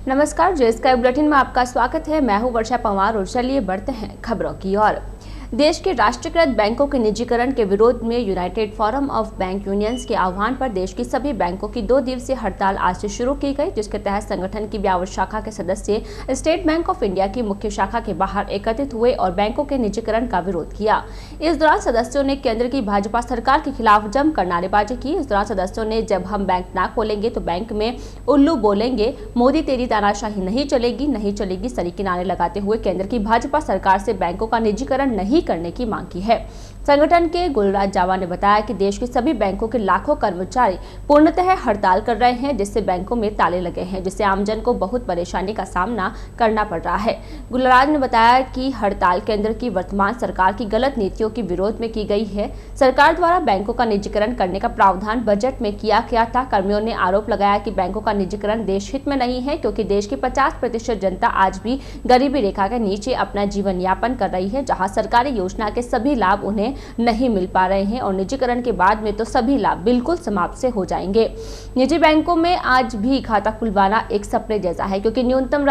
नमस्कार, जे sky bulletin में आपका स्वागत है। मैं हूं वर्षा पंवार और चलिए बढ़ते हैं खबरों की ओर। देश के राष्ट्रीयकृत बैंकों के निजीकरण के विरोध में United forum of bank unions के आह्वान पर देश की सभी बैंकों की 2 दिवसीय हड़ताल आज से शुरू की गई, जिसके तहत संगठन की ब्यावर शाखा के सदस्य स्टेट बैंक ऑफ इंडिया की मुख्य शाखा के बाहर एकत्रित हुए और बैंकों के निजीकरण का विरोध किया। इस दौरान सदस्यों ने केंद्र की भाजपा सरकार के खिलाफ जमकर नारेबाजी की। इस दौरान सदस्यों ने जब हम बैंक ना खोलेंगे तो बैंक में उल्लू बोलेंगे, मोदी तेरी तानाशाही नहीं चलेगी सरीके नारे लगाते हुए केंद्र की भाजपा सरकार से बैंकों का निजीकरण नहीं करने की मांग की है। संगठन के गुलराज जावा ने बताया कि देश के सभी बैंकों के लाखों कर्मचारी पूर्णतः हड़ताल कर रहे हैं, जिससे बैंकों में ताले लगे हैं, जिससे आमजन को बहुत परेशानी का सामना करना पड़ रहा है। गुलराज ने बताया कि हड़ताल केंद्र की वर्तमान सरकार की गलत नीतियों के विरोध में की गई है। सरकार द्वारा बैंकों का निजीकरण करने का प्रावधान बजट में किया गया था। कर्मियों ने आरोप लगाया कि बैंकों का निजीकरण देश हित में नहीं है, क्योंकि देश की 50% जनता आज भी गरीबी रेखा के नीचे अपना जीवन यापन कर रही है, जहां सरकारी योजना के सभी लाभ उन्हें नहीं मिल पा रहे हैं और निजीकरण के बाद में तो सभी लाभ बिल्कुल समाप्त से हो जाएंगे। निजी बैंकों में आज भी खाता खुलवाना एक सपने जैसा है, क्योंकि न्यूनतम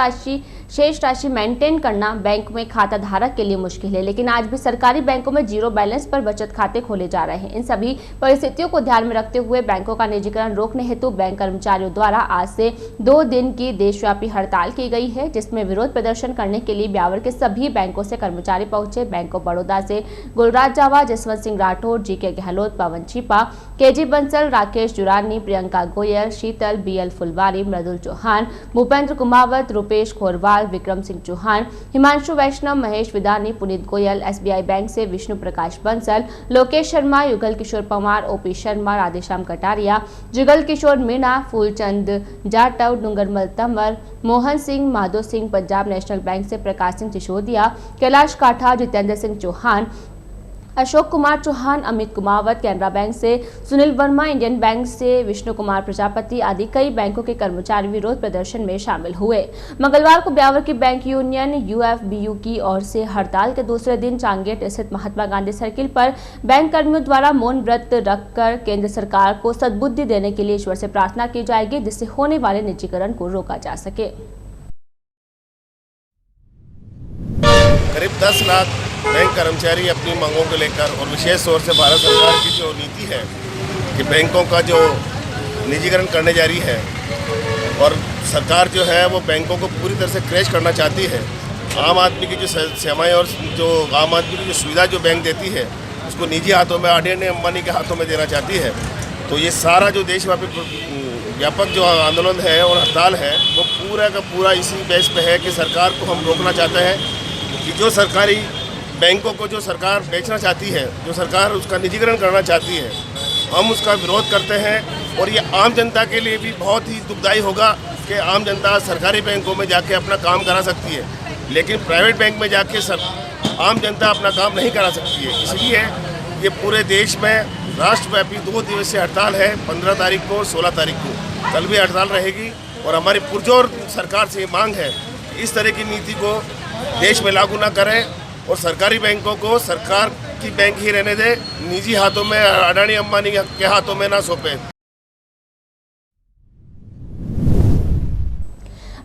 शेष राशि मेंटेन करना बैंक में खाता धारक के लिए मुश्किल है। लेकिन आज भी सरकारी बैंकों में जीरो बैलेंस पर बचत खाते खोले जा रहे हैं। इन सभी परिस्थितियों को ध्यान में रखते हुए बैंकों का निजीकरण रोकने हेतु बैंक कर्मचारियों द्वारा आज से 2 दिन की देशव्यापी हड़ताल की गई है, जिसमें विरोध प्रदर्शन करने के लिए ब्यावर के सभी बैंकों से कर्मचारी पहुंचे। बैंक ऑफ बड़ौदा से गुलराज जावा, जसवंत सिंह राठौर, जीके गहलोत, पवन छिपा, केजी बंसल, राकेश जुरानी, प्रियंका गोयल, शीतल, बीएल फुलवारी, मृदुल चौहान, भूपेंद्र कुमावत, रुपेश खोरवाल, विक्रम सिंह चौहान, हिमांशु वैष्णव, महेश विदानी, पुनीत गोयल, एसबीआई बैंक से विष्णु प्रकाश Bansal, Lokesh Sharma, Yugal Kishore Panwar, OP Sharma, Radheshyam Kataria, Jugal Kishore Meena, Phoolchand Jatav, Dungarmal Tanwar, Mohan Singh, Madho Singh, Punjab national bank से प्रकाश सिंह सिसोदिया, कैलाश काठा, जितेंद्र सिंह चौहान, अशोक कुमार चौहान, अमित कुमावत, कैनरा बैंक से सुनील वर्मा, इंडियन बैंक से विष्णु कुमार प्रजापति आदि कई बैंकों के कर्मचारी विरोध प्रदर्शन में शामिल हुए। मंगलवार को ब्यावर की बैंक यूनियन यूएफबीयू की ओर से हड़ताल के दूसरे दिन चांगेट स्थित महात्मा गांधी सर्किल पर बैंक कर्मियों द्वारा मौन व्रत रखकर केंद्र सरकार को सद्बुद्धि देने के लिए ईश्वर से प्रार्थना की जाएगी, जिससे होने वाले निजीकरण को रोका जा सके। करीब 10 लाख बैंक कर्मचारी अपनी मांगों को लेकर और विशेष तौर से भारत सरकार की जो नीति है कि बैंकों का जो निजीकरण करने जा रही है और सरकार जो है वो बैंकों को पूरी तरह से क्रैश करना चाहती है। आम आदमी की जो सेवाएं और जो आम आदमी की जो सुविधा जो बैंक देती है उसको निजी हाथों में, अडानी अंबानी के हाथों में देना चाहती है। तो ये सारा जो देशव्यापी व्यापक जो आंदोलन है और हड़ताल है वो पूरा का पूरा इसी बेस पे है कि सरकार को हम रोकना चाहते हैं कि जो सरकारी बैंकों को जो सरकार बेचना चाहती है, जो सरकार उसका निजीकरण करना चाहती है, हम उसका विरोध करते हैं। और ये आम जनता के लिए भी बहुत ही दुखदायी होगा कि आम जनता सरकारी बैंकों में जाके अपना काम करा सकती है, लेकिन प्राइवेट बैंक में जाके आम जनता अपना काम नहीं करा सकती है। इसलिए ये पूरे देश में राष्ट्रव्यापी 2 दिवसीय हड़ताल है, 15 तारीख को और 16 तारीख को। कल भी हड़ताल रहेगी और हमारी पुरजोर सरकार से ये मांग है कि इस तरह की नीति को देश में लागू ना करें और सरकारी बैंकों को सरकार की बैंक ही रहने दे, निजी हाथों में, अडानी अंबानी के हाथों में ना सौंपे।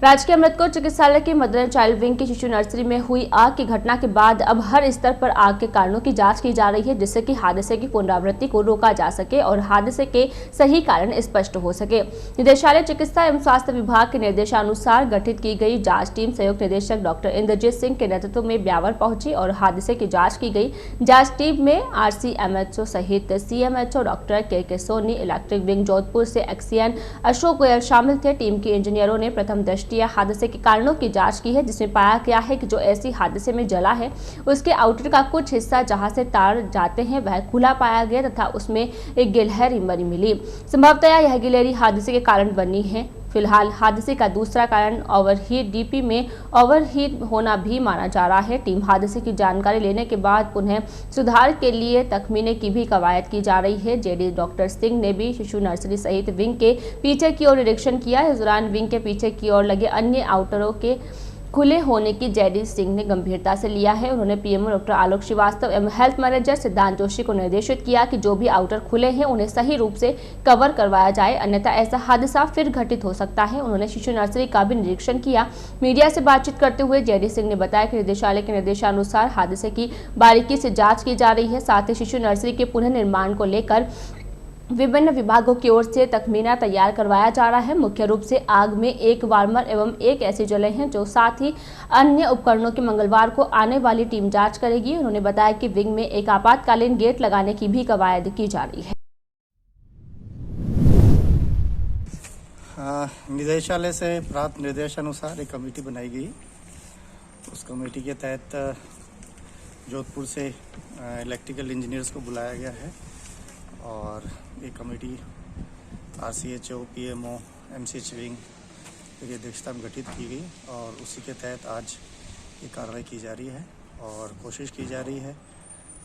राजकीय अमृतकोट चिकित्सालय के मदर एंड चाइल्ड विंग की शिशु नर्सरी में हुई आग की घटना के बाद अब हर स्तर पर आग के कारणों की जांच की जा रही है, जिससे कि हादसे की पुनरावृत्ति को रोका जा सके और हादसे के सही कारण स्पष्ट हो सके। निदेशालय चिकित्सा एवं स्वास्थ्य विभाग के निर्देशानुसार गठित की गई जांच टीम संयुक्त निदेशक डॉक्टर इंद्रजीत सिंह के नेतृत्व में ब्यावर पहुंची और हादसे की जाँच की गई। जाँच टीम में RCMHO सहित CMHO डॉक्टर के सोनी, इलेक्ट्रिक विंग जोधपुर से एक्सीएन अशोक गोयल शामिल थे। टीम के इंजीनियरों ने प्रथम हादसे के कारणों की जांच की है, जिसमें पाया गया है कि जो ऐसी हादसे में जला है उसके आउटर का कुछ हिस्सा जहां से तार जाते हैं वह खुला पाया गया तथा उसमें एक गिलहरी मरी मिली। संभवतः यह गिलहरी हादसे के कारण बनी है। फिलहाल हादसे का दूसरा कारण ओवरहीट डीपी में ओवरहीट होना भी माना जा रहा है। टीम हादसे की जानकारी लेने के बाद पुनः सुधार के लिए तखमीने की भी कवायद की जा रही है। जेडी डॉक्टर सिंह ने भी शिशु नर्सरी सहित विंग के पीछे की ओर निरीक्षण किया। इस दौरान विंग के पीछे की ओर लगे अन्य आउटरों के खुले होने की जेडी सिंह ने गंभीरता से लिया है। उन्होंने पीएमओ डॉक्टर आलोक श्रीवास्तव एवं हेल्थ मैनेजर सिद्धांत जोशी को निर्देशित किया कि जो भी आउटर खुले हैं उन्हें सही रूप से कवर करवाया जाए, अन्यथा ऐसा हादसा फिर घटित हो सकता है। उन्होंने शिशु नर्सरी का भी निरीक्षण किया। मीडिया से बातचीत करते हुए जेडी सिंह ने बताया कि निदेशालय के निर्देशानुसार हादसे की बारीकी से जाँच की जा रही है। साथ ही शिशु नर्सरी के पुनर्निर्माण को लेकर विभिन्न विभागों की ओर से तखमीना तैयार करवाया जा रहा है। मुख्य रूप से आग में एक वार्मर एवं एक ऐसी जले हैं, जो साथ ही अन्य उपकरणों की मंगलवार को आने वाली टीम जांच करेगी। उन्होंने बताया कि विंग में एक आपातकालीन गेट लगाने की भी कवायद की जा रही है। निदेशालय से प्राप्त निर्देशानुसार एक कमेटी बनाई गई। उस कमेटी के तहत जोधपुर से इलेक्ट्रिकल इंजीनियर्स को बुलाया गया है और ये committee RCHO, PMO, MCH wing की अध्यक्षता में गठित की गई और उसी के तहत आज ये कार्रवाई की जा रही है और कोशिश की जा रही है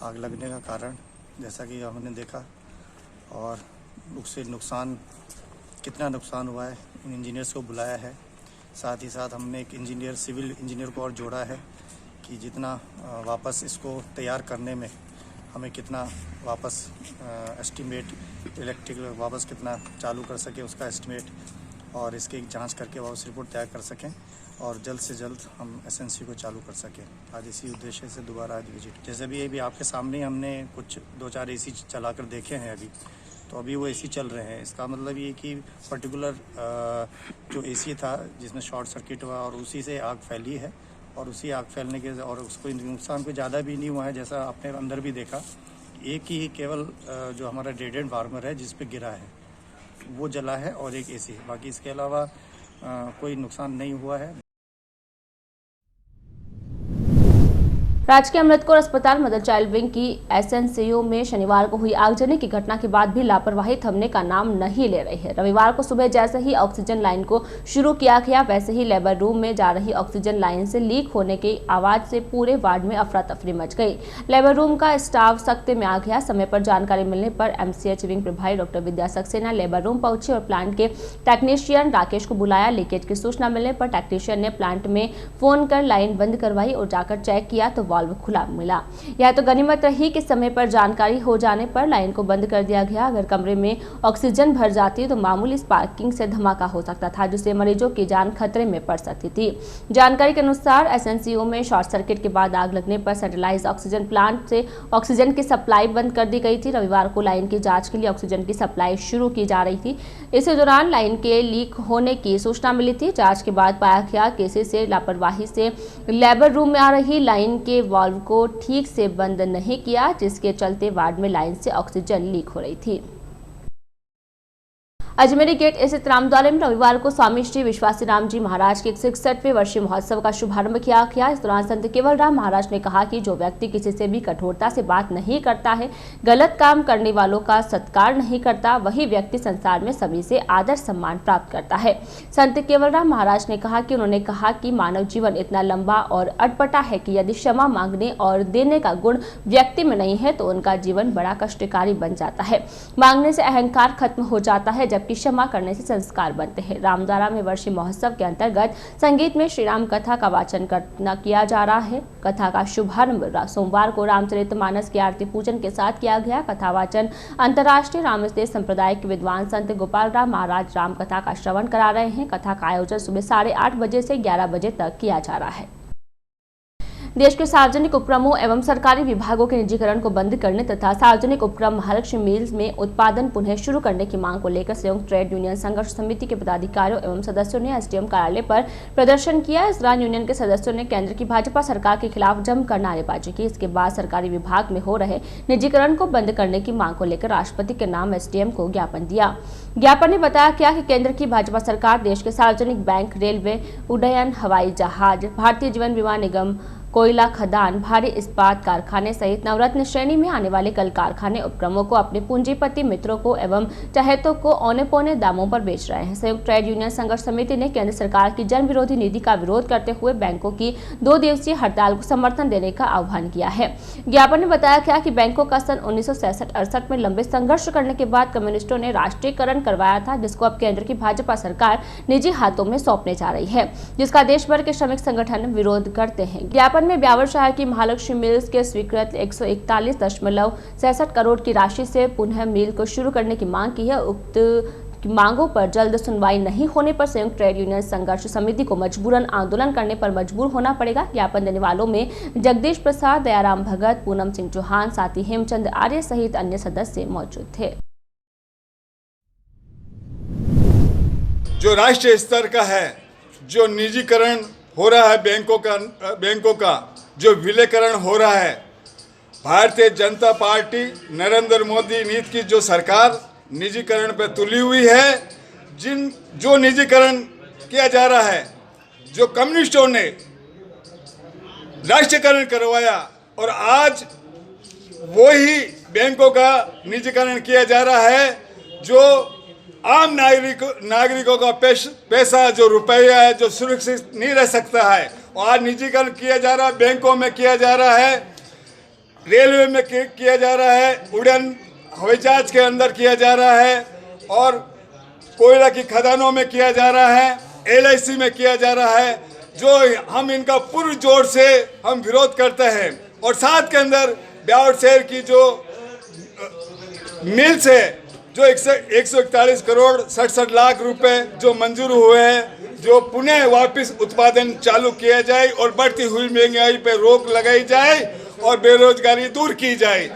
आग लगने का कारण, जैसा कि हमने देखा, और उससे नुकसान कितना नुकसान हुआ है, इन इंजीनियर्स को बुलाया है। साथ ही साथ हमने एक इंजीनियर, सिविल इंजीनियर को और जोड़ा है कि जितना वापस इसको तैयार करने में हमें कितना वापस एस्टीमेट इलेक्ट्रिक वापस कितना चालू कर सके उसका एस्टीमेट, और इसकी एक जांच करके वापस रिपोर्ट तैयार कर सकें और जल्द से जल्द हम SNC को चालू कर सकें। आज इसी उद्देश्य से दोबारा आज विजिट, जैसे भी अभी आपके सामने हमने कुछ 2-4 AC चला कर देखे हैं अभी, तो अभी वो AC चल रहे हैं। इसका मतलब ये कि पर्टिकुलर जो AC था जिसमें शॉर्ट सर्किट हुआ और उसी से आग फैली है और उसी आग फैलने के और उसको नुकसान कोई ज़्यादा भी नहीं हुआ है। जैसा आपने अंदर भी देखा, एक ही केवल जो हमारा डेड एंड वार्मर है जिस पे गिरा है वो जला है और एक AC, बाकी इसके अलावा कोई नुकसान नहीं हुआ है। राजकीय अमृतकौर अस्पताल मदर चाइल्ड विंग की SNCU में शनिवार को हुई आगजनी की घटना के बाद भी लापरवाही थमने का नाम नहीं ले रही है। रविवार को सुबह जैसे ही ऑक्सीजन लाइन को शुरू किया गया, वैसे ही लेबर रूम में जा रही ऑक्सीजन लाइन से लीक होने की आवाज से पूरे वार्ड में अफरा तफरी मच गई। लेबर रूम का स्टाफ सख्ते में आ गया। समय पर जानकारी मिलने पर MCH विंग प्रभारी डॉक्टर विद्या सक्सेना लेबर रूम पहुंची और प्लांट के टेक्नीशियन राकेश को बुलाया। लीकेज की सूचना मिलने पर टेक्नीशियन ने प्लांट में फोन कर लाइन बंद करवाई और जाकर चेक किया तो वाल्व खुला मिला। यह तो गनीमत रही कि समय पर जानकारी हो जाने पर लाइन को बंद कर दिया गया। अगर कमरे में ऑक्सीजन भर जाती तो मामूली स्पार्किंग से धमाका हो सकता था, जिससे मरीजों की जान खतरे में पड़ सकती थी। जानकारी के अनुसार SNCU में शॉर्ट सर्किट के बाद आग लगने पर सेंट्रलाइज ऑक्सीजन प्लांट से ऑक्सीजन की सप्लाई बंद कर दी गई थी। रविवार को लाइन की जांच के लिए ऑक्सीजन की सप्लाई शुरू की जा रही थी। इसी दौरान लाइन के लीक होने की सूचना मिली थी। जांच के बाद पाया गया कि किसी से लापरवाही से लेबर रूम में आ रही लाइन के वाल्व को ठीक से बंद नहीं किया, जिसके चलते वार्ड में लाइन से ऑक्सीजन लीक हो रही थी। अजमेरी गेट स्थित रामद्वारे में रविवार को स्वामी श्री विश्वासी राम जी महाराज के 66वें वर्षीय महोत्सव का शुभारंभ किया गया। इस दौरान संत केवल राम महाराज ने कहा कि जो व्यक्ति किसी से भी कठोरता से बात नहीं करता है, गलत काम करने वालों का सत्कार नहीं करता, वही व्यक्ति संसार में सभी से आदर सम्मान प्राप्त करता है। संत केवल राम महाराज ने कहा कि उन्होंने कहा कि मानव जीवन इतना लंबा और अटपटा है कि यदि क्षमा मांगने और देने का गुण व्यक्ति में नहीं है तो उनका जीवन बड़ा कष्टकारी बन जाता है। मांगने से अहंकार खत्म हो जाता है, जबकि क्षमा करने से संस्कार बनते हैं। रामद्वारा में वर्षीय महोत्सव के अंतर्गत संगीत में श्री राम कथा का वाचन किया जा रहा है। कथा का शुभारंभ सोमवार को रामचरितमानस की आरती पूजन के साथ किया गया। कथा वाचन अंतर्राष्ट्रीय रामस्तेज संप्रदाय के विद्वान संत गोपाल राम महाराज राम कथा का श्रवण करा रहे हैं। कथा का आयोजन सुबह 8:30 बजे से 11 बजे तक किया जा रहा है। देश के सार्वजनिक उपक्रमों एवं सरकारी विभागों के निजीकरण को बंद करने तथा सार्वजनिक उपक्रम महालक्ष्मी मिल्स में उत्पादन पुनः शुरू करने की मांग को लेकर संयुक्त ट्रेड यूनियन संघर्ष समिति के पदाधिकारियों एवं सदस्यों ने SDM कार्यालय पर प्रदर्शन किया। इस दौरान यूनियन के सदस्यों ने केंद्र की भाजपा सरकार के खिलाफ जमकर नारेबाजी की। इसके बाद सरकारी विभाग में हो रहे निजीकरण को बंद करने की मांग को लेकर राष्ट्रपति के नाम SDM को ज्ञापन दिया। ज्ञापन में बताया गया कि केंद्र की भाजपा सरकार देश के सार्वजनिक बैंक, रेलवे, उड्डयन, हवाई जहाज, भारतीय जीवन बीमा निगम, कोयला खदान, भारी इस्पात कारखाने सहित नवरत्न श्रेणी में आने वाले कल कारखाने उपक्रमों को अपने पूंजीपति मित्रों को एवं चाहतों को औने पौने दामों पर बेच रहे हैं। संयुक्त ट्रेड यूनियन संघर्ष समिति ने केंद्र सरकार की जन विरोधी नीति का विरोध करते हुए बैंकों की 2 दिवसीय हड़ताल को समर्थन देने का आह्वान किया है। ज्ञापन में बताया गया कि बैंकों का सन 1967-68 में लंबे संघर्ष करने के बाद कम्युनिस्टों ने राष्ट्रीयकरण करवाया था, जिसको अब केंद्र की भाजपा सरकार निजी हाथों में सौंपने जा रही है, जिसका देश भर के श्रमिक संगठन विरोध करते हैं। ज्ञापन में ब्यावर शहर की महालक्ष्मी मिल्स के स्वीकृत 141.67 करोड़ की राशि से पुनः मिल को शुरू करने की मांग की है। उक्त मांगों पर जल्द सुनवाई नहीं होने पर संयुक्त ट्रेड यूनियन संघर्ष समिति को मजबूरन आंदोलन करने पर मजबूर होना पड़ेगा। ज्ञापन देने वालों में जगदीश प्रसाद, दयाराम भगत, पूनम सिंह चौहान, साथी हेमचंद आर्य सहित अन्य सदस्य मौजूद थे। जो राष्ट्रीय स्तर का है, जो निजीकरण हो रहा है बैंकों का जो विलयकरण हो रहा है, भारतीय जनता पार्टी नरेंद्र मोदी नीति की जो सरकार निजीकरण पे तुली हुई है, जो निजीकरण किया जा रहा है, जो कम्युनिस्टों ने राष्ट्रीयकरण करवाया और आज वही बैंकों का निजीकरण किया जा रहा है। जो आम नागरिकों का पैसा, जो रुपया है, जो सुरक्षित नहीं रह सकता है, और आज निजीकरण किया जा रहा है। बैंकों में किया जा रहा है, रेलवे में किया जा रहा है, उड़ान हवाई जहाज के अंदर किया जा रहा है, और कोयला की खदानों में किया जा रहा है, LIC में किया जा रहा है। जो हम इनका पूर्ण जोर से हम विरोध करते हैं। और साथ के अंदर ब्यावर शहर की जो मिल्स है, जो 141 करोड़ 67 लाख रुपए जो मंजूर हुए हैं, जो पुनः वापस उत्पादन चालू किया जाए और बढ़ती हुई महंगाई पर रोक लगाई जाए और बेरोजगारी दूर की जाए।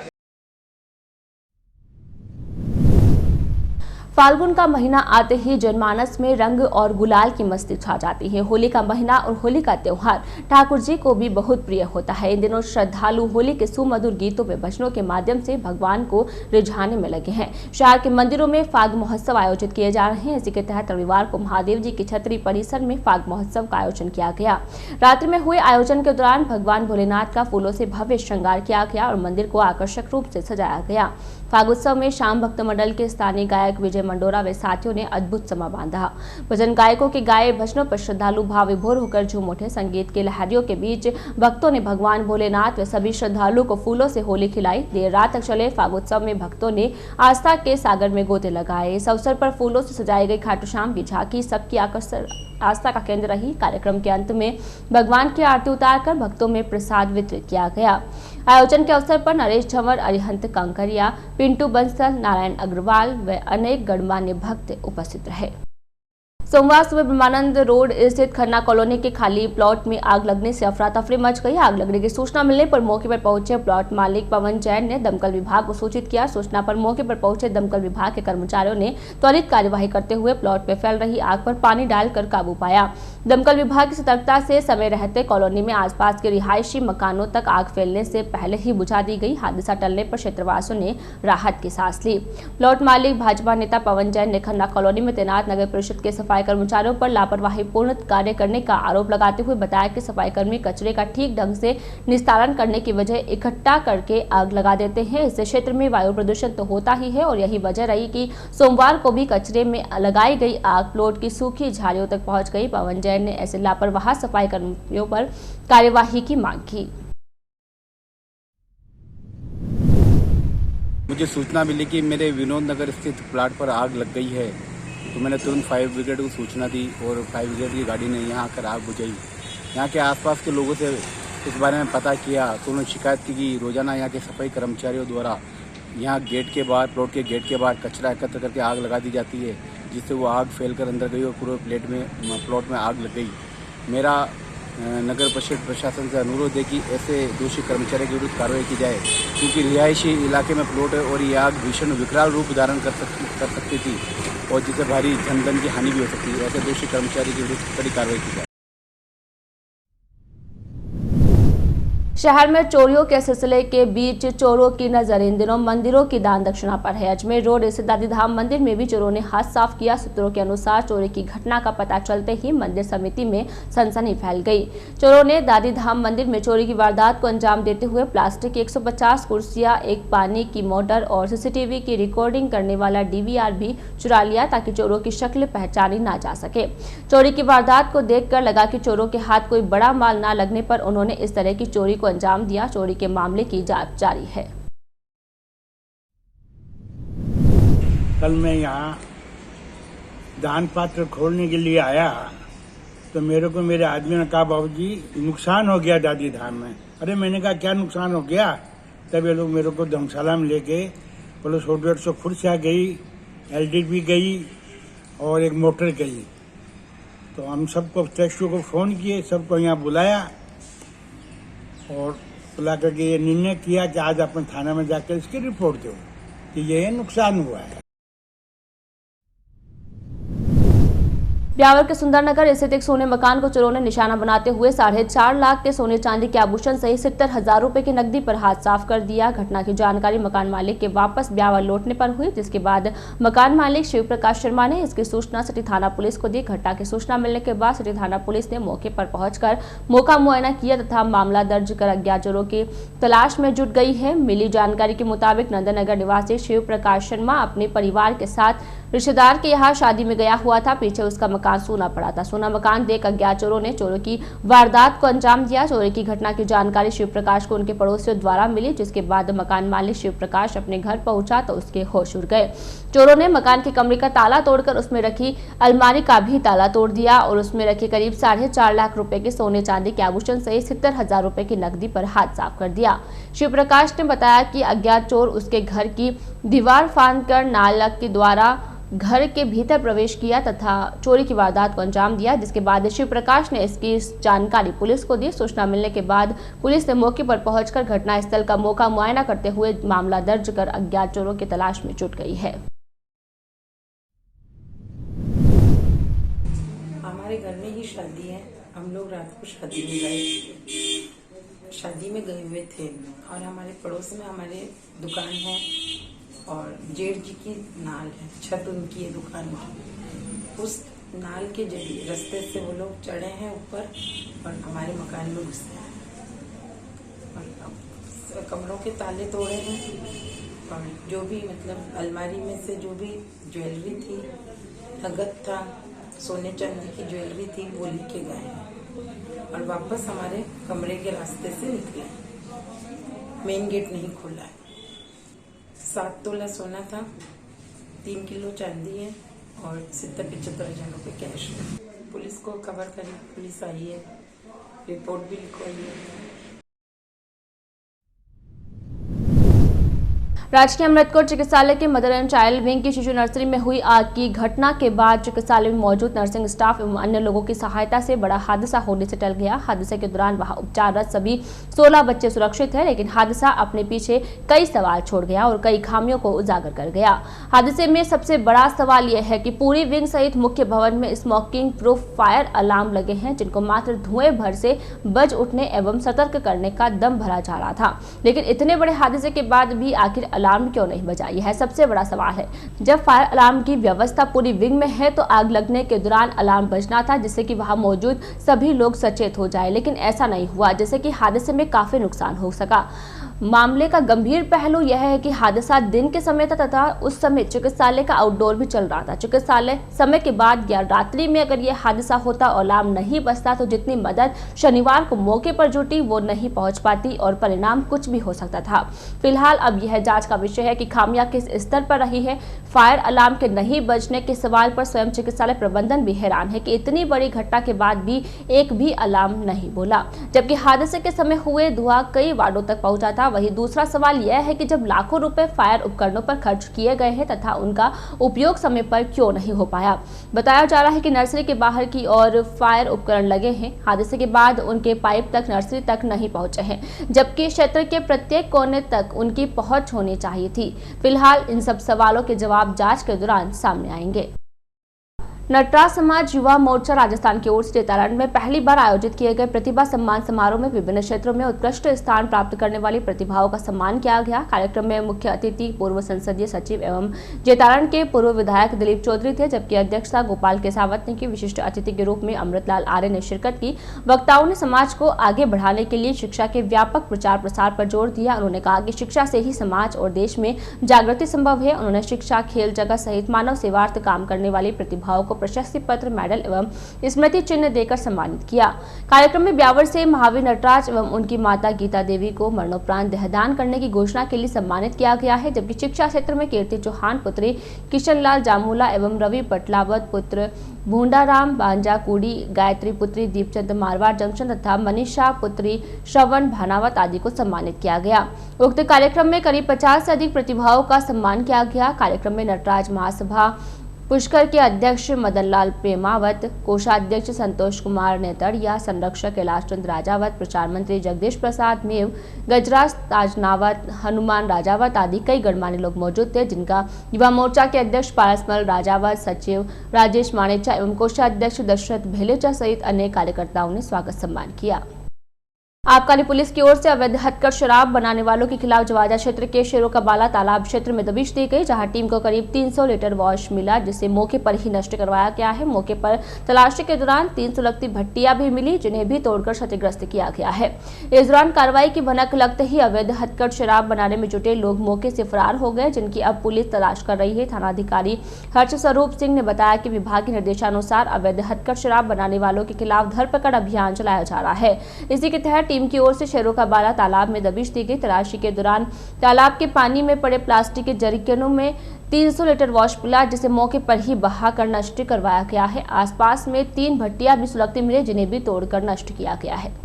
फाल्गुन का महीना आते ही जनमानस में रंग और गुलाल की मस्ती छा जाती है। होली का महीना और होली का त्योहार ठाकुर जी को भी बहुत प्रिय होता है। इन दिनों श्रद्धालु होली के सुमधुर गीतों में भजनों के माध्यम से भगवान को रिझाने में लगे हैं। शहर के मंदिरों में फाग महोत्सव आयोजित किए जा रहे हैं। इसी के तहत रविवार को महादेव जी की छतरी परिसर में फाग महोत्सव का आयोजन किया गया। रात्रि में हुए आयोजन के दौरान भगवान भोलेनाथ का फूलों से भव्य श्रृंगार किया गया और मंदिर को आकर्षक रूप से सजाया गया। फागोत्सव में शाम भक्त मंडल के स्थानीय गायक विजय मंडोरा व साथियों ने अद्भुत समा बांधा। भजन गायकों के गाए भजनों पर श्रद्धालु भाव विभोर होकर झूम उठे। संगीत के लहरियों के बीच भक्तों ने भगवान भोलेनाथ व सभी श्रद्धालुओं को फूलों से होली खिलाई। देर रात तक चले फागोत्सव में भक्तों ने आस्था के सागर में गोते लगाए। इस अवसर पर फूलों से सजाई गई खाटू श्याम की झांकी सबकी आस्था का केंद्र रही। कार्यक्रम के अंत में भगवान की आरती उतारकर भक्तों में प्रसाद वितरित किया गया। आयोजन के अवसर पर नरेश झंवर, अरिहंत कंकरिया, पिंटू बंसल, नारायण अग्रवाल व अनेक गणमान्य भक्त उपस्थित रहे। सोमवार सुबह ब्रह्मानंद रोड स्थित खन्ना कॉलोनी के खाली प्लॉट में आग लगने से अफरा तफरी मच गई। आग लगने की सूचना मिलने पर मौके पर पहुंचे प्लॉट मालिक पवन जैन ने दमकल विभाग को सूचित किया। सूचना पर मौके पर पहुंचे दमकल विभाग के कर्मचारियों ने त्वरित कार्यवाही करते हुए प्लॉट में फैल रही आग पर पानी डालकर काबू पाया। दमकल विभाग की सतर्कता से समय रहते कॉलोनी में आसपास के रिहायशी मकानों तक आग फैलने से पहले ही बुझा दी गई। हादसा टलने पर क्षेत्रवासियों ने राहत की सांस ली। प्लॉट मालिक भाजपा नेता पवन जैन ने खन्ना कॉलोनी में तैनात नगर परिषद के सफाई कर्मचारियों पर लापरवाही पूर्ण कार्य करने का आरोप लगाते हुए बताया कि सफाई कर्मी कचरे का ठीक ढंग से निस्तारण करने की वजह इकट्ठा करके आग लगा देते हैं। इससे क्षेत्र में वायु प्रदूषण तो होता ही है और यही वजह रही कि सोमवार को भी कचरे में लगाई गई आग प्लॉट की सूखी झाड़ियों तक पहुंच गई। पवन जैन ने ऐसे लापरवाह सफाई कर्मियों पर कार्यवाही की मांग की। मुझे सूचना मिली कि मेरे विनोद नगर स्थित प्लाट पर आग लग गई है, तो मैंने तुरंत फायर ब्रिगेड को सूचना दी और फायर ब्रिगेड की गाड़ी ने यहाँ आकर आग बुझाई। यहाँ के आसपास के लोगों से इस बारे में पता किया तो उन्होंने शिकायत की कि रोजाना यहाँ के सफाई कर्मचारियों द्वारा यहाँ गेट के बाहर, प्लॉट के गेट के बाहर कचरा एकत्र करके आग लगा दी जाती है, जिससे वो आग फैलकर अंदर गई और पूरे प्लॉट में आग लग गई। मेरा नगर परिषद प्रशासन से अनुरोध है कि ऐसे दोषी कर्मचारी के विरुद्ध कार्रवाई की जाए, क्योंकि रिहायशी इलाके में प्लॉट है और ये आग भीषण विकराल रूप धारण कर सकती थी और जिससे भारी जनधन की हानि भी हो सकती है। ऐसे दोषी कर्मचारी के विरुद्ध कड़ी कार्रवाई की जाए। शहर में चोरियों के सिलसिले के बीच चोरों की नजर इन दिनों मंदिरों की दान दक्षिणा पर है। अजमेर रोड स्थित दादीधाम मंदिर में भी चोरों ने हाथ साफ किया। सूत्रों के अनुसार चोरी की घटना का पता चलते ही मंदिर समिति में सनसनी फैल गई। चोरों ने दादीधाम मंदिर में चोरी की वारदात को अंजाम देते हुए प्लास्टिक की 150 कुर्सियां, एक पानी की मोटर और सीसीटीवी की रिकॉर्डिंग करने वाला डीवीआर भी चुरा लिया ताकि चोरों की शक्ल पहचानी ना जा सके। चोरी की वारदात को देखकर लगा कि चोरों के हाथ कोई बड़ा माल ना लगने पर उन्होंने इस तरह की चोरी को अंजाम दिया। चोरी के मामले की जांच जारी है। कल मैं यहाँ दान पात्र खोलने के लिए आया तो मेरे को मेरे आदमी ने कहा, बाबूजी नुकसान हो गया दादी धाम में। अरे मैंने कहा क्या नुकसान हो गया? तब ये लोग मेरे को धर्मशाला में लेके बोलो 100-150 कुर्सियाँ गई, एलडीबी गई और एक मोटर गई। तो हम सबको ट्रस्टियों को फोन किए, सबको यहाँ बुलाया और बुला करके ये निर्णय किया कि आज अपन थाना में जाकर इसकी रिपोर्ट दो कि ये नुकसान हुआ है। ब्यावर के सुंदरनगर स्थित एक सोने मकान को चोरों ने निशाना बनाते हुए 4.5 लाख के सोने चांदी के आभूषण सहित 70,000 रुपए की नकदी पर हाथ साफ कर दिया। घटना की जानकारी मकान मालिक के वापस ब्यावर लौटने पर हुई, जिसके बाद मकान मालिक शिव प्रकाश शर्मा ने इसकी सूचना सिटी थाना पुलिस को दी। घटना की सूचना मिलने के बाद सिटी थाना पुलिस ने मौके पर पहुंचकर मौका मुआयना किया तथा मामला दर्ज कर अज्ञात चोरों की तलाश में जुट गई है। मिली जानकारी के मुताबिक नंदनगर निवासी शिव प्रकाश शर्मा अपने परिवार के साथ रिश्तेदार के यहाँ शादी में गया हुआ था। पीछे उसका मकान सूना पड़ा था। सूना मकान देख अज्ञात चोरों ने चोरों की वारदात को अंजाम दिया। चोरी की घटना की जानकारी शिव प्रकाश को उनके पड़ोसियों द्वारा मिली, जिसके बाद मकान मालिक शिव प्रकाश अपने घर पहुंचा तो उसके होश उड़ गए। चोरों ने मकान के कमरे का ताला तोड़कर उसमें रखी अलमारी का भी ताला तोड़ दिया और उसमें रखे करीब 4.5 लाख रुपए के सोने चांदी के आभूषण सहित 70,000 रुपए की नकदी पर हाथ साफ कर दिया। शिव प्रकाश ने बताया कि अज्ञात चोर उसके घर की दीवार फांदकर नालक के द्वारा घर के भीतर प्रवेश किया तथा चोरी की वारदात को अंजाम दिया, जिसके बाद शिव प्रकाश ने इसकी जानकारी पुलिस को दी। सूचना मिलने के बाद पुलिस ने मौके पर पहुंचकर घटनास्थल का मौका मुआयना करते हुए मामला दर्ज कर अज्ञात चोरों की तलाश में जुट गई है। हमारे घर में ही शादी है। हम लोग रात को शादी में गए हुए थे और हमारे पड़ोस में हमारे दुकान है और जेठ जी की नाल है, छत उनकी है दुकान की। उस नाल के जरिए रास्ते से वो लोग चढ़े हैं ऊपर और हमारे मकान में घुसे हैं और कमरों के ताले तोड़े हैं और जो भी मतलब अलमारी में से जो भी ज्वेलरी थी, नगद था, सोने चांदी की ज्वेलरी थी, वो लेके गए हैं और वापस हमारे कमरे के रास्ते से निकले। मेन गेट नहीं खोला है। 7 तोला सोना था, 3 किलो चांदी है और 70-75 रुपए कैश है। पुलिस को खबर करी, पुलिस आई है, रिपोर्ट भी लिखवाई है। राजकीय अमृतकोट चिकित्सालय के मदर एंड चाइल्ड विंग की शिशु नर्सरी में हुई आग की घटना के बाद चिकित्सालय में मौजूद नर्सिंग स्टाफ एवं अन्य लोगों की सहायता से बड़ा हादसा होने से टल गया। हादसे के दौरान वहां उपचाररत सभी 16 बच्चे सुरक्षित हैं, लेकिन हादसा अपने पीछे कई सवाल छोड़ गया और कई खामियों को उजागर कर गया। हादसे में सबसे बड़ा सवाल यह है कि पूरी विंग सहित मुख्य भवन में स्मोकिंग प्रूफ फायर अलार्म लगे हैं, जिनको मात्र धुएं भर से बज उठने एवं सतर्क करने का दम भरा जा रहा था। लेकिन इतने बड़े हादसे के बाद भी आखिर अलार्म क्यों नहीं बजा, यह है सबसे बड़ा सवाल है। जब फायर अलार्म की व्यवस्था पूरी विंग में है तो आग लगने के दौरान अलार्म बजना था, जिससे कि वहां मौजूद सभी लोग सचेत हो जाए, लेकिन ऐसा नहीं हुआ, जिससे कि हादसे में काफी नुकसान हो सका। मामले का गंभीर पहलू यह है कि हादसा दिन के समय था तथा उस समय चिकित्सालय का आउटडोर भी चल रहा था। चिकित्सालय समय के बाद या रात्रि में अगर यह हादसा होता और अलार्म नहीं बजता तो जितनी मदद शनिवार को मौके पर जुटी वो नहीं पहुंच पाती और परिणाम कुछ भी हो सकता था। फिलहाल अब यह जांच का विषय है कि खामियां किस स्तर पर रही है। फायर अलार्म के नहीं बजने के सवाल पर स्वयं चिकित्सालय प्रबंधन भी हैरान है कि इतनी बड़ी घटना के बाद भी एक भी अलार्म नहीं बोला, जबकि हादसे के समय हुए धुआं कई वार्डों तक पहुंचा था। वही दूसरा सवाल यह है कि जब लाखों रुपए फायर उपकरणों पर खर्च किए गए हैं तथा उनका उपयोग समय पर क्यों नहीं हो पाया। बताया जा रहा है कि नर्सरी के बाहर की ओर फायर उपकरण लगे हैं, हादसे के बाद उनके पाइप तक नर्सरी तक नहीं पहुंचे हैं, जबकि क्षेत्र के प्रत्येक कोने तक उनकी पहुंच होनी चाहिए थी। फिलहाल इन सब सवालों के जवाब जांच के दौरान सामने आएंगे। नटराज समाज युवा मोर्चा राजस्थान की ओर से चेतारण में पहली बार आयोजित किए गए प्रतिभा सम्मान समारोह में विभिन्न क्षेत्रों में उत्कृष्ट स्थान प्राप्त करने वाली प्रतिभाओं का सम्मान किया गया। कार्यक्रम में मुख्य अतिथि पूर्व संसदीय सचिव एवं चेतारण के पूर्व विधायक दिलीप चौधरी थे, जबकि अध्यक्षता गोपाल केसावत ने की। विशिष्ट अतिथि के रूप में अमृतलाल आर्य ने शिरकत की। वक्ताओं ने समाज को आगे बढ़ाने के लिए शिक्षा के व्यापक प्रचार प्रसार पर जोर दिया। उन्होंने कहा कि शिक्षा से ही समाज और देश में जागृति संभव है। उन्होंने शिक्षा, खेल जगत सहित मानव सेवार्थ काम करने वाली प्रतिभाओं को प्रशस्ति पत्र, मेडल एवं स्मृति चिन्ह देकर सम्मानित किया। कार्यक्रम में ब्यावर से महावीर नटराज एवं उनकी माता गीता देवी को मरणोपरांत देहदान करने की घोषणा के लिए सम्मानित किया गया है, जबकि शिक्षा क्षेत्र में कीर्ति चौहान पुत्री किशनलाल जामूला एवं रवि पटलावत पुत्र भूंडाराम बांजा कुड़ी, गायत्री पुत्री दीपचंद मारवाड़ जंक्शन तथा मनीषा पुत्री श्रवण भानावत आदि को सम्मानित किया गया। उक्त कार्यक्रम में करीब 50 से अधिक प्रतिभाओं का सम्मान किया गया। कार्यक्रम में नटराज महासभा पुष्कर के अध्यक्ष मदनलाल प्रेमावत, कोषाध्यक्ष संतोष कुमार नेतड़िया, संरक्षक कैलाश चंद्र राजावत, प्रचार मंत्री जगदीश प्रसाद मेव, गजराज ताजनावत, हनुमान राजावत आदि कई गणमान्य लोग मौजूद थे, जिनका युवा मोर्चा के अध्यक्ष पारसमल राजावत, सचिव राजेश मानेचा एवं कोषाध्यक्ष दशरथ भेलेचा सहित अन्य कार्यकर्ताओं ने स्वागत सम्मान किया। आबकारी पुलिस की ओर से अवैध हथकढ़ शराब बनाने वालों के खिलाफ जवाजा क्षेत्र के शेरों का बाला तालाब क्षेत्र में दबिश दी गई, जहां टीम को करीब 300 लीटर वॉश मिला, जिसे मौके पर ही नष्ट करवाया गया है। मौके पर तलाशी के दौरान 300 लगती भट्टियां भी मिली, जिन्हें भी तोड़कर क्षतिग्रस्त किया गया है। इस दौरान कार्रवाई की भनक लगते ही अवैध हथकढ़ शराब बनाने में जुटे लोग मौके से फरार हो गए, जिनकी अब पुलिस तलाश कर रही है। थानाधिकारी हर्ष स्वरूप सिंह ने बताया कि विभागीय निर्देशानुसार अवैध हथकढ़ शराब बनाने वालों के खिलाफ धरपकड़ अभियान चलाया जा रहा है। इसी के तहत टीम की ओर से शेरों का बाला तालाब में दबिश दी गई। तलाशी के दौरान तालाब के पानी में पड़े प्लास्टिक के जरिकेनों में 300 लीटर वॉश मिला, जिसे मौके पर ही बहाकर नष्ट करवाया गया है। आसपास में 3 भट्टियां भी सुलगती मिली, जिन्हें भी तोड़कर नष्ट किया गया है।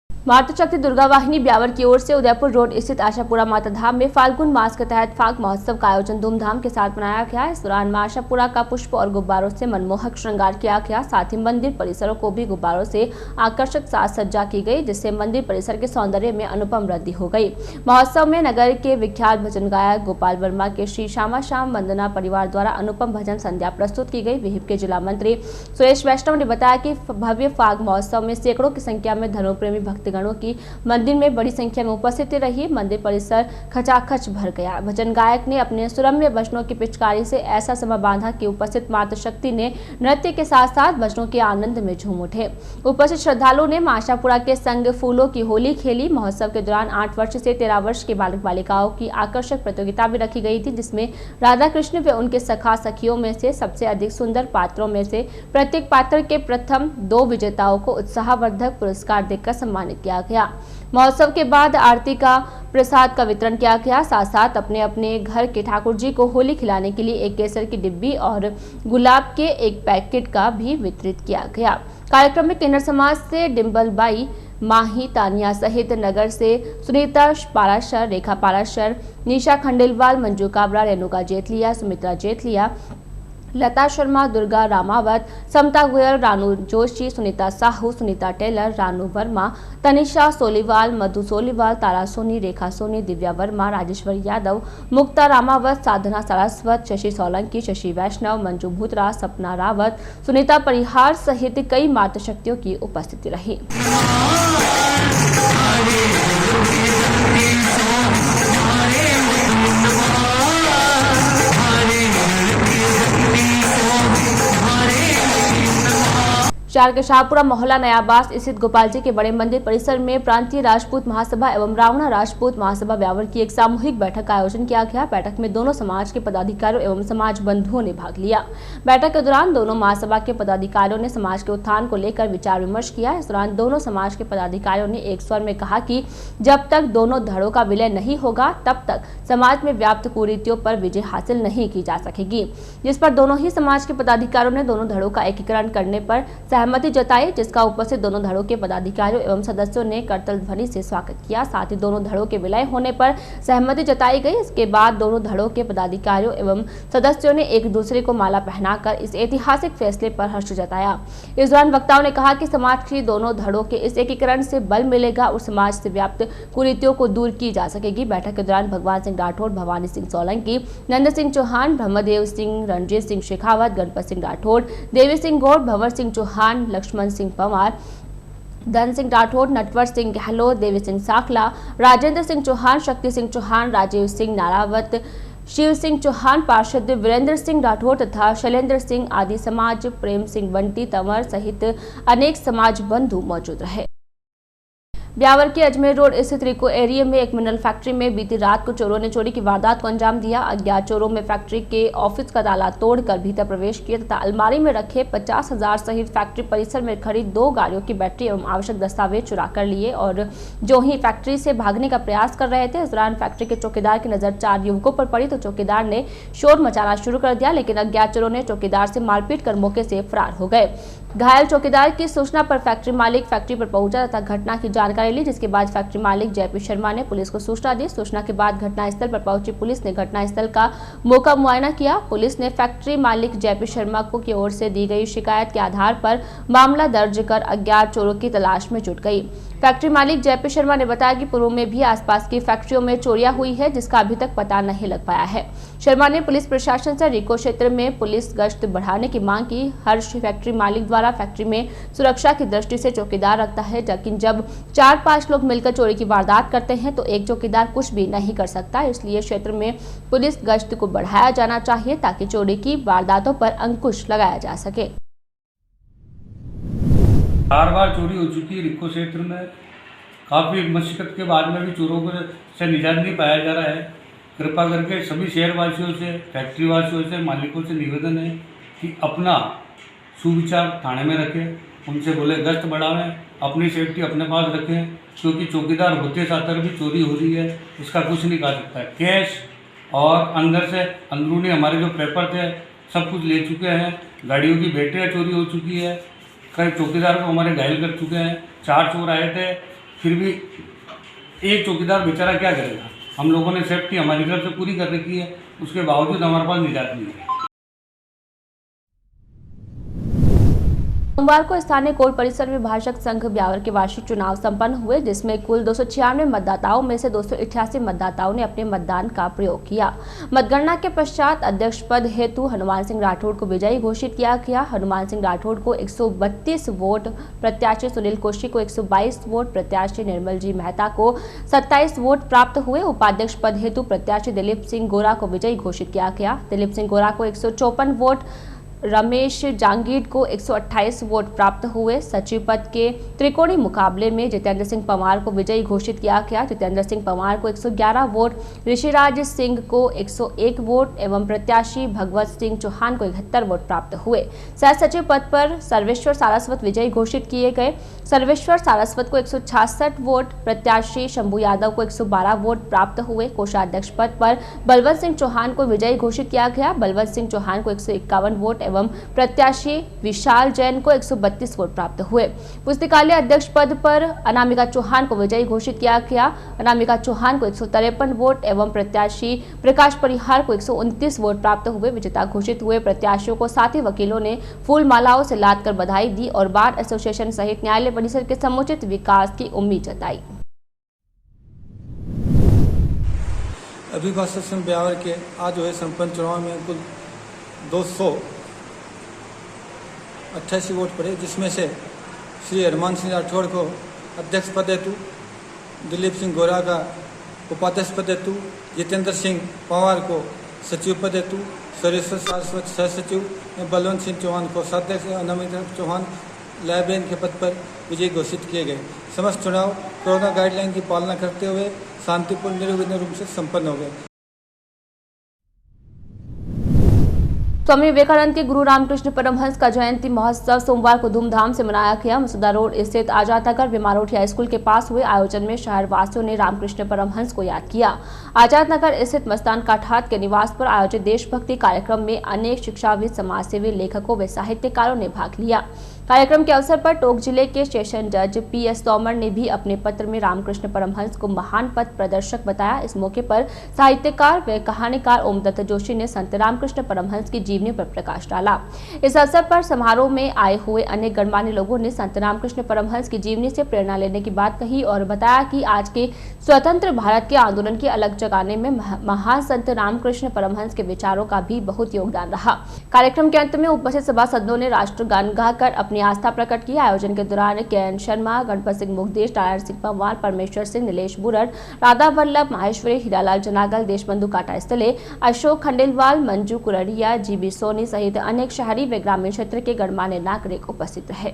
मातृशक्ति दुर्गा वाहिनी ब्यावर की ओर से उदयपुर रोड स्थित आशापुरा माता धाम में फाल्गुन मास के तहत फाग महोत्सव का आयोजन धूमधाम के साथ मनाया गया। इस दौरान मां आशापुरा का पुष्प और गुब्बारों से मनमोहक श्रृंगार किया गया। साथ ही मंदिर परिसरों को भी गुब्बारों से आकर्षक साज सज्जा की गई, जिससे मंदिर परिसर के सौंदर्य में अनुपम वृद्धि हो गई। महोत्सव में नगर के विख्यात भजन गायक गोपाल वर्मा के श्री श्यामा श्याम वंदना परिवार द्वारा अनुपम भजन संध्या प्रस्तुत की गई। विहिप के जिला मंत्री सुरेश वैष्णव ने बताया कि भव्य फाग महोत्सव में सैकड़ों की संख्या में धर्मप्रेमी भक्तगणों की मंदिर में बड़ी संख्या में उपस्थिति रही। मंदिर परिसर खचाखच भर गया। भजन गायक ने अपने सुरम्य भजनों की पिचकारी से ऐसा समा बांधा कि उपस्थित मातृशक्ति ने नृत्य के साथ साथ भजनों के आनंद में झूम उठे। उपस्थित श्रद्धालुओं ने मां आशापुरा के संग फूलों की होली खेली। महोत्सव के दौरान 8 वर्ष से 13 वर्ष के बालक बालिकाओं की आकर्षक प्रतियोगिता भी रखी गई थी, जिसमें राधा कृष्ण व उनके सखा सखियों में से सबसे अधिक सुंदर पात्रों में से प्रत्येक पात्र के प्रथम 2 विजेताओं को उत्साहवर्धक पुरस्कार देकर सम्मानित किया गया। महोत्सव के बाद आरती का प्रसाद का वितरण किया गया। साथ साथ अपने अपने घर के ठाकुर जी को होली खिलाने के लिए एक केसर की डिब्बी और गुलाब के एक पैकेट का भी वितरित किया गया। कार्यक्रम में किन्नर समाज से डिम्बलबाई माही तानिया सहित नगर से सुनीता पाराशर, रेखा पाराशर, निशा खंडेलवाल, मंजू काबरा, रेणुका जेतलिया, सुमित्रा जेतलिया, लता शर्मा, दुर्गा रामावत, समता गोयल, रानू जोशी, सुनीता साहू, सुनीता टेलर, रानू वर्मा, तनिषा सोलीवाल, मधु सोलीवाल, तारा सोनी, रेखा सोनी, दिव्या वर्मा, राजेश्वर यादव, मुक्ता रामावत, साधना सारस्वत, शशि सोलंकी, शशि वैष्णव, मंजू भूतरा, सपना रावत, सुनीता परिहार सहित कई मातृशक्तियों की उपस्थिति रही। शहर के शाहपुरा मोहल्ला नयाबास स्थित गोपाल जी के बड़े मंदिर परिसर में प्रांतीय राजपूत महासभा एवं रावणा राजपूत महासभा ब्यावर की एक सामूहिक बैठक का आयोजन किया गया। बैठक में दोनों समाज के पदाधिकारियों एवं समाज बंधुओं ने भाग लिया। बैठक के दौरान दोनों महासभा के पदाधिकारियों ने समाज के उत्थान को लेकर विचार विमर्श किया। इस दौरान दोनों समाज के पदाधिकारियों ने एक स्वर में कहा कि जब तक दोनों धड़ों का विलय नहीं होगा तब तक समाज में व्याप्त कुरीतियों पर विजय हासिल नहीं की जा सकेगी, जिस पर दोनों ही समाज के पदाधिकारियों ने दोनों धड़ों का एकीकरण करने पर सहमति जताई, जिसका उपस्थित दोनों धड़ों के पदाधिकारियों एवं सदस्यों ने करतल ध्वनि से स्वागत किया। साथ ही दोनों धड़ों के विलय होने पर सहमति जताई गई। इसके बाद दोनों धड़ों के पदाधिकारियों एवं सदस्यों ने एक दूसरे को माला पहनाकर इस ऐतिहासिक फैसले पर हर्ष जताया। इस दौरान वक्ताओं ने कहा कि समाज की दोनों धड़ों के इस एकीकरण से बल मिलेगा और समाज से व्याप्त कुरीतियों को दूर की जा सकेगी। बैठक के दौरान भगवान सिंह राठौड़, भवानी सिंह सोलंकी, नंद सिंह चौहान, ब्रह्मदेव सिंह, रणजीत सिंह शेखावत, गणपत सिंह राठौड़, देवी सिंह गौड़, भंवर सिंह चौहान, लक्ष्मण सिंह पंवार, धन सिंह राठौड़, नटवर सिंह गहलोत, देवी सिंह साखला, राजेंद्र सिंह चौहान, शक्ति सिंह चौहान, राजीव सिंह नारावत, शिव सिंह चौहान, पार्षद वीरेंद्र सिंह राठौड़ तथा शैलेंद्र सिंह आदि समाज, प्रेम सिंह बंटी तंवर सहित अनेक समाज बंधु मौजूद रहे। ब्यावर के अजमेर रोड स्थित रिको एरिया में एक मिनरल फैक्ट्री में बीती रात को चोरों ने चोरी की वारदात को अंजाम दिया। अज्ञात चोरों में फैक्ट्री के ऑफिस का ताला तोड़कर भीतर प्रवेश किया तथा अलमारी में रखे 50,000 सहित फैक्ट्री परिसर में खड़ी 2 गाड़ियों की बैटरी एवं आवश्यक दस्तावेज चुरा कर लिए और जो ही फैक्ट्री से भागने का प्रयास कर रहे थे। इस दौरान फैक्ट्री के चौकीदार की नजर 4 युवकों पर पड़ी तो चौकीदार ने शोर मचाना शुरू कर दिया, लेकिन अज्ञात चोरों ने चौकीदार से मारपीट कर मौके से फरार हो गए। घायल चौकीदार की सूचना पर फैक्ट्री मालिक फैक्ट्री पर पहुंचा तथा घटना की जानकारी ली, जिसके बाद फैक्ट्री मालिक जयपी शर्मा ने पुलिस को सूचना दी। सूचना के बाद घटनास्थल पर पहुंची पुलिस ने घटनास्थल का मौका मुआयना किया। पुलिस ने फैक्ट्री मालिक जयपी शर्मा को की ओर से दी गई शिकायत के आधार पर मामला दर्ज कर अज्ञात चोरों की तलाश में जुट गई। फैक्ट्री मालिक जयपी शर्मा ने बताया कि पूर्व में भी आसपास की फैक्ट्रियों में चोरियां हुई है, जिसका अभी तक पता नहीं लग पाया है। शर्मा ने पुलिस प्रशासन से रिको क्षेत्र में पुलिस गश्त बढ़ाने की मांग की। हर फैक्ट्री मालिक द्वारा फैक्ट्री में सुरक्षा की दृष्टि से चौकीदार रखता है, लेकिन जब 4-5 लोग मिलकर चोरी की वारदात करते हैं तो एक चौकीदार कुछ भी नहीं कर सकता। इसलिए क्षेत्र में पुलिस गश्त को बढ़ाया जाना चाहिए ताकि चोरी की वारदातों पर अंकुश लगाया जा सके। बार चोरी हो चुकी है रिको क्षेत्र में। काफ़ी मशक्कत के बाद में भी चोरों को से निजात नहीं पाया जा रहा है। कृपा करके सभी शहरवासियों से, फैक्ट्री वासियों से, मालिकों से निवेदन है कि अपना सुविचार थाने में रखें, उनसे बोले गश्त बढ़ावें, अपनी सेफ्टी अपने पास रखें, क्योंकि चौकीदार होते सातर भी चोरी हो रही है, इसका कुछ नहीं कहा सकता है। कैश और अंदर से अंदरूनी हमारे जो पेपर थे सब कुछ ले चुके हैं। गाड़ियों की बैटरियाँ चोरी हो चुकी है। कई चौकीदार को हमारे घायल कर चुके हैं। 4 चोर आए थे, फिर भी एक चौकीदार बेचारा क्या करेगा। हम लोगों ने सेफ्टी हमारी तरफ से पूरी कर रखी है, उसके बावजूद हमारे पास निजात नहीं है। सोमवार को स्थानीय कोर्ट परिसर में भाजक संघ ब्यावर के वार्षिक चुनाव संपन्न हुए, जिसमें कुल 296 मतदाताओं में से 288 मतदाताओं ने अपने मतदान का प्रयोग किया। मतगणना के पश्चात अध्यक्ष पद हेतु हनुमान सिंह राठौड़ को विजयी घोषित किया गया। हनुमान सिंह राठौड़ को 132 वोट, प्रत्याशी सुनील कोशी को 122 वोट, प्रत्याशी निर्मल जी मेहता को 27 वोट प्राप्त हुए। उपाध्यक्ष पद हेतु प्रत्याशी दिलीप सिंह गोरा को विजयी घोषित किया गया। दिलीप सिंह गोरा को 154 वोट, रमेश जांगीड़ को 128 वोट प्राप्त हुए। सचिव पद के त्रिकोणीय मुकाबले में जितेंद्र सिंह पंवार को विजयी घोषित किया गया। जितेंद्र सिंह पंवार को 111 वोट, ऋषिराज सिंह को 101 वोट एवं प्रत्याशी भगवत सिंह चौहान को 71 वोट प्राप्त हुए। सह सचिव पद पर सर्वेश्वर सारस्वत विजयी घोषित किए गए। सर्वेश्वर सारस्वत को 166 वोट, प्रत्याशी शंभू यादव को 112 वोट प्राप्त हुए। कोषाध्यक्ष पद पर बलवंत सिंह चौहान को विजयी घोषित किया गया। बलवंत सिंह चौहान को 151 वोट एवं प्रत्याशी विशाल जैन को 132 वोट प्राप्त हुए। पुस्तकालय अध्यक्ष पद पर अनामिका चौहान को विजयी घोषित किया गया। अनामिका चौहान को 153 वोट एवं प्रत्याशी प्रकाश परिहार को 129 वोट प्राप्त हुए। विजेता घोषित हुए प्रत्याशियों को साथी वकीलों ने फूल मालाओं से लाद कर बधाई दी और बार एसोसिएशन सहित न्यायालय परिसर के समुचित विकास की उम्मीद जताई। अभिभाषक संघ ब्यावर के आज हुए संपन्न चुनाव में कुल 288 वोट पड़े, जिसमें से श्री हनुमान सिंह राठौड़ को अध्यक्ष पद हेतु, दिलीप सिंह गोरा का उपाध्यक्ष पद हेतु, जितेंद्र सिंह पंवार को सचिव पद हेतु, सर्वेश्वर सारस्वत सह सचिव एवं बलवंत सिंह चौहान को सदस्य, अनामिका चौहान लाइब्रेरियन के पद पर विजयी घोषित किए गए। समस्त चुनाव कोरोना गाइडलाइन की पालना करते हुए शांतिपूर्ण निर्विघ्न रूप से संपन्न हो गए। स्वामी विवेकानंद के गुरु रामकृष्ण परमहंस का जयंती महोत्सव सोमवार को धूमधाम से मनाया गया। मसूदा रोड स्थित आजाद नगर विमारोठी हाई स्कूल के पास हुए आयोजन में शहर वासियों ने रामकृष्ण परमहंस को याद किया। आजाद नगर स्थित मस्तान काठात के निवास पर आयोजित देशभक्ति कार्यक्रम में अनेक शिक्षाविद, समाजसेवी, लेखकों व साहित्यकारों ने भाग लिया। कार्यक्रम के अवसर पर टोंक जिले के सेशन जज PS तोमर ने भी अपने पत्र में रामकृष्ण परमहंस को महान पथ प्रदर्शक बताया। इस मौके पर साहित्यकार व कहानीकार ओमदत्त जोशी ने संत रामकृष्ण परमहंस की जीवनी पर प्रकाश डाला। इस अवसर पर समारोह में आए हुए अनेक गणमान्य लोगों ने संत रामकृष्ण परमहंस की जीवनी से प्रेरणा लेने की बात कही और बताया कि आज के स्वतंत्र भारत के आंदोलन की अलग जगाने में महान संत रामकृष्ण परमहंस के विचारों का भी बहुत योगदान रहा। कार्यक्रम के अंत में उपस्थित सभासदों ने राष्ट्रगान गाकर अपनी आस्था प्रकट की। आयोजन के दौरान KN शर्मा, गणपत सिंह मुगदेश, टायर सिंह पंवार, परमेश्वर सिंह, नीलेश बुरड़, राधा वल्लभ माहेश्वरी, हीरालाल जनागल, देशबंधु काटा स्थले, अशोक खंडेलवाल, मंजू कुरड़िया, GB सोनी सहित अनेक शहरी व ग्रामीण क्षेत्र के गणमान्य नागरिक उपस्थित रहे।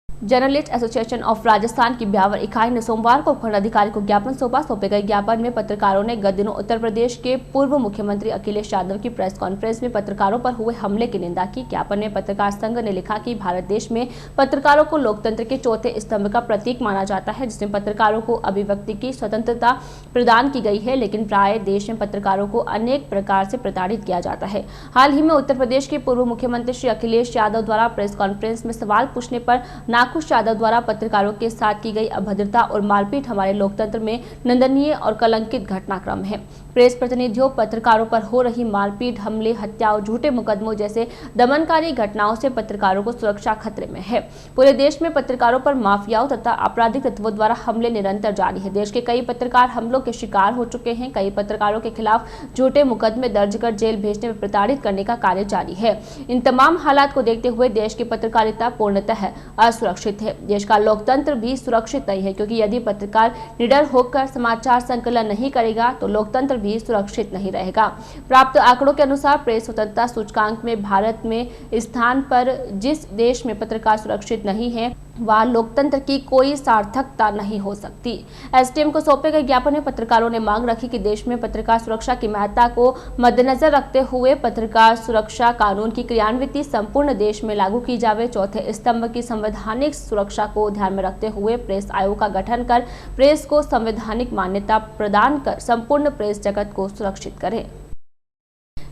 जर्नलिस्ट एसोसिएशन ऑफ राजस्थान की ब्यावर इकाई ने सोमवार को उपखंड अधिकारी को ज्ञापन सौंपा। सौंपे गए ज्ञापन में पत्रकारों ने गत दिनों उत्तर प्रदेश के पूर्व मुख्यमंत्री अखिलेश यादव की प्रेस कॉन्फ्रेंस में पत्रकारों पर हुए हमले की निंदा की। ज्ञापन में पत्रकार संघ ने लिखा कि भारत देश में पत्रकारों को लोकतंत्र के चौथे स्तंभ का प्रतीक माना जाता है, जिसमें पत्रकारों को अभिव्यक्ति की स्वतंत्रता प्रदान की गई है, लेकिन प्राय देश में पत्रकारों को अनेक प्रकार से प्रताड़ित किया जाता है। हाल ही में उत्तर प्रदेश के पूर्व मुख्यमंत्री श्री अखिलेश यादव द्वारा प्रेस कॉन्फ्रेंस में सवाल पूछने पर नाखुश यादव द्वारा पत्रकारों के साथ की गई अभद्रता और मारपीट हमारे लोकतंत्र में निंदनीय और कलंकित घटनाक्रम है। प्रेस प्रतिनिधियों, पत्रकारों पर हो रही मारपीट, हमले, हत्याओं, झूठे मुकदमों जैसे दमनकारी घटनाओं से पत्रकारों को सुरक्षा खतरे में है। पूरे देश में पत्रकारों पर माफियाओं तथा आपराधिक तत्वों द्वारा हमले निरंतर जारी है। देश के कई पत्रकार हमलों के शिकार हो चुके हैं। कई पत्रकारों के खिलाफ झूठे मुकदमे दर्ज कर जेल भेजने में प्रताड़ित करने का कार्य जारी है। इन तमाम हालात को देखते हुए देश की पत्रकारिता पूर्णतः असुरक्षित है। देश का लोकतंत्र भी सुरक्षित नहीं है, क्योंकि यदि पत्रकार निडर होकर समाचार संकलन नहीं करेगा तो लोकतंत्र भी सुरक्षित नहीं रहेगा। प्राप्त आंकड़ों के अनुसार प्रेस स्वतंत्रता सूचकांक में भारत में स्थान पर जिस देश में पत्रकार सुरक्षित नहीं है वह लोकतंत्र की कोई सार्थकता नहीं हो सकती। SDM को सौंपे गए ज्ञापन में पत्रकारों ने मांग रखी कि देश में पत्रकार सुरक्षा की महत्ता को मद्देनजर रखते हुए पत्रकार सुरक्षा कानून की क्रियान्विति संपूर्ण देश में लागू की जावे। चौथे स्तंभ की संवैधानिक सुरक्षा को ध्यान में रखते हुए प्रेस आयोग का गठन कर प्रेस को संवैधानिक मान्यता प्रदान कर संपूर्ण प्रेस जगत को सुरक्षित करें।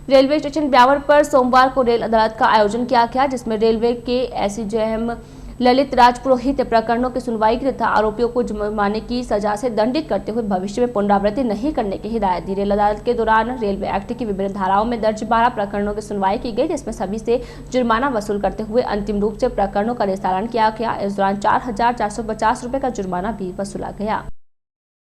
रेलवे स्टेशन ब्यावर पर सोमवार को रेल अदालत का आयोजन किया गया, जिसमें रेलवे के SCJM ललित राज पुरोहित प्रकरणों की सुनवाई की तथा आरोपियों को जुर्माने की सजा से दंडित करते हुए भविष्य में पुनरावृत्ति नहीं करने की हिदायत दी। रेल अदालत के दौरान रेलवे एक्ट की विभिन्न धाराओं में दर्ज 12 प्रकरणों की सुनवाई की गई, जिसमें सभी से जुर्माना वसूल करते हुए अंतिम रूप से प्रकरणों का निस्तारण किया गया। इस दौरान 4,450 रुपये का जुर्माना भी वसूला गया।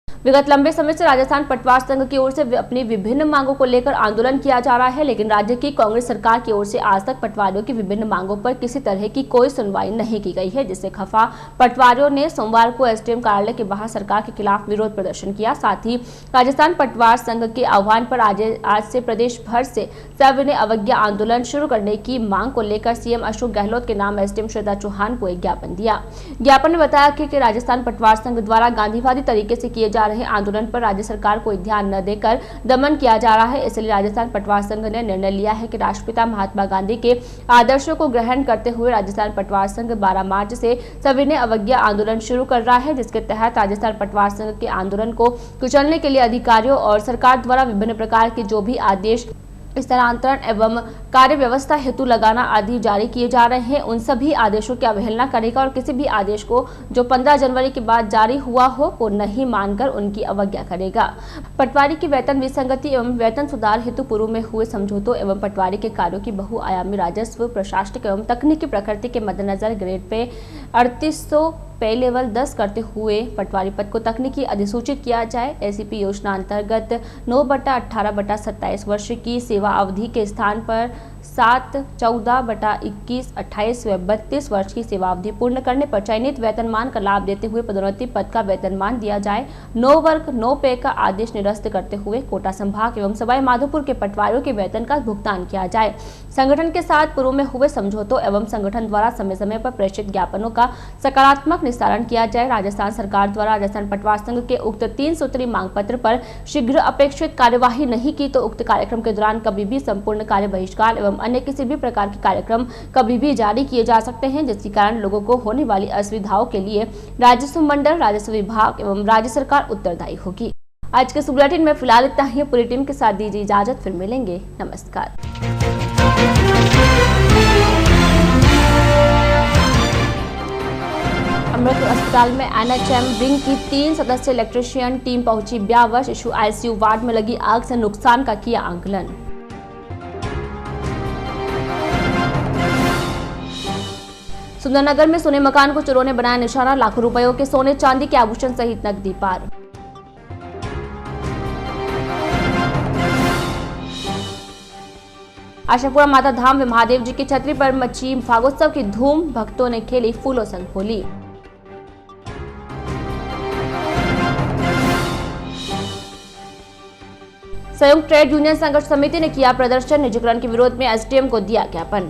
विगत लंबे समय से राजस्थान पटवार संघ की ओर से अपनी विभिन्न मांगों को लेकर आंदोलन किया जा रहा है, लेकिन राज्य की कांग्रेस सरकार की ओर से आज तक पटवारियों की विभिन्न मांगों पर किसी तरह की कोई सुनवाई नहीं की गई है, जिससे खफा पटवारियों ने सोमवार को SDM कार्यालय के बाहर सरकार के खिलाफ विरोध प्रदर्शन किया। साथ ही राजस्थान पटवार संघ के आह्वान पर आज से प्रदेश भर से सविनय अवज्ञा आंदोलन शुरू करने की मांग को लेकर CM अशोक गहलोत के नाम SDM श्वेता चौहान को एक ज्ञापन दिया। ज्ञापन में बताया कि राजस्थान पटवार संघ द्वारा गांधीवादी तरीके से किए जा रहे आंदोलन पर राज्य सरकार को ध्यान न देकर दमन किया जा रहा है। इसलिए राजस्थान पटवार संघ ने निर्णय लिया है कि राष्ट्रपिता महात्मा गांधी के आदर्शों को ग्रहण करते हुए राजस्थान पटवार संघ 12 मार्च से सविनय अवज्ञा आंदोलन शुरू कर रहा है, जिसके तहत राजस्थान पटवार संघ के आंदोलन को कुचलने के लिए अधिकारियों और सरकार द्वारा विभिन्न प्रकार के जो भी आदेश स्थानांतरण एवं कार्य व्यवस्था हेतु लगाना आदि जारी किए जा रहे हैं, उन सभी आदेशों की अवहेलना करेगा और किसी भी आदेश को जो 15 जनवरी के बाद जारी हुआ हो को नहीं मानकर उनकी अवज्ञा करेगा। पटवारी की वेतन विसंगति एवं वेतन सुधार हेतु पूर्व में हुए समझौतों एवं पटवारी के कार्यों की बहुआयामी राजस्व, प्रशासनिक एवं तकनीकी प्रकृति के मद्देनजर ग्रेड पे 3800 पे लेवल 10 करते हुए पटवारी पद को तकनीकी अधिसूचित किया जाए। SCP योजना अंतर्गत 9/18/27 वर्ष की सेवा अवधि के स्थान पर 7/14/21 28 व 32 वर्ष की सेवा अवधि पूर्ण करने पर चयनित वेतनमान का लाभ देते हुए पदोन्नति पद का वेतनमान दिया जाए। 9 वर्ग 9 पे का आदेश निरस्त करते हुए कोटा संभाग एवं सवाई माधोपुर के पटवारियों के वेतन का भुगतान किया जाए। संगठन के साथ पूर्व में हुए समझौतों एवं संगठन द्वारा समय समय पर प्रेषित ज्ञापनों का सकारात्मक निस्तारण किया जाए। राजस्थान सरकार द्वारा राजस्थान पटवार संघ के उक्त 3 सूत्री मांग पत्र पर शीघ्र अपेक्षित कार्यवाही नहीं की तो उक्त कार्यक्रम के दौरान कभी भी संपूर्ण कार्य बहिष्कार एवं अन्य किसी भी प्रकार के कार्यक्रम कभी भी जारी किए जा सकते हैं, जिसके कारण लोगों को होने वाली असुविधाओं के लिए राजस्व मंडल, राजस्व विभाग एवं राज्य सरकार उत्तरदायी होगी। आज के बुलेटिन में फिलहाल इतना ही। पूरी टीम के साथ दीजिए इजाजत, फिर मिलेंगे। नमस्कार। अमृत अस्पताल में NHM विंग की 3 सदस्यीय इलेक्ट्रीशियन टीम पहुंची ब्यावर। शिशु ICU वार्ड में लगी आग से नुकसान का किया आंकलन। सुंदरनगर में सोने मकान को चोरों ने बनाया निशाना। लाखों रुपयों के सोने चांदी के आभूषण सहित नकदी पार। आशापुरा माता धाम में महादेव जी की छतरी पर मची फागोत्सव की धूम। भक्तों ने खेली फूलों संग होली। संयुक्त ट्रेड यूनियन संघर्ष समिति ने किया प्रदर्शन। निजीकरण के विरोध में SDM को दिया ज्ञापन।